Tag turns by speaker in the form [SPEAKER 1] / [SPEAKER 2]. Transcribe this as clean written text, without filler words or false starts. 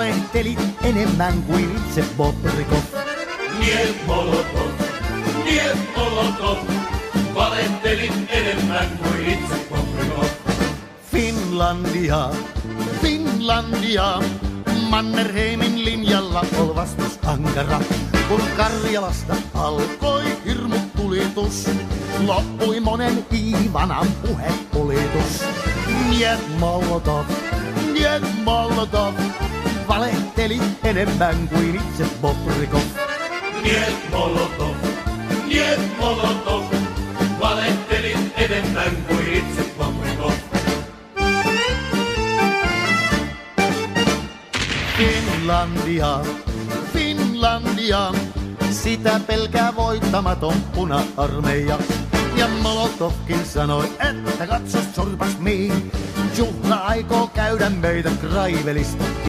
[SPEAKER 1] valehtelit enemmän kuin itse Bobrikov.
[SPEAKER 2] Niet Molotov, valehtelit enemmän kuin itse Bobrikov.
[SPEAKER 1] Finlandia, Finlandia, Mannerheimin linjalla ol vastus ankara. Kun Karjalasta alkoi hirmutulitus, loppui monen Iivanan puhepolitus. Niet Molotov, valehteli enemmän kuin itse Bobrikov.
[SPEAKER 2] Niet Molotov, valehtelit enemmän kuin itse Bobrikov.
[SPEAKER 1] Finlandia, sitä pelkää voittamaton puna-armeija. Ja Molotovkin sanoi, että katso sorpas mihin, juhla aikoo käydä meitä Kraivelista.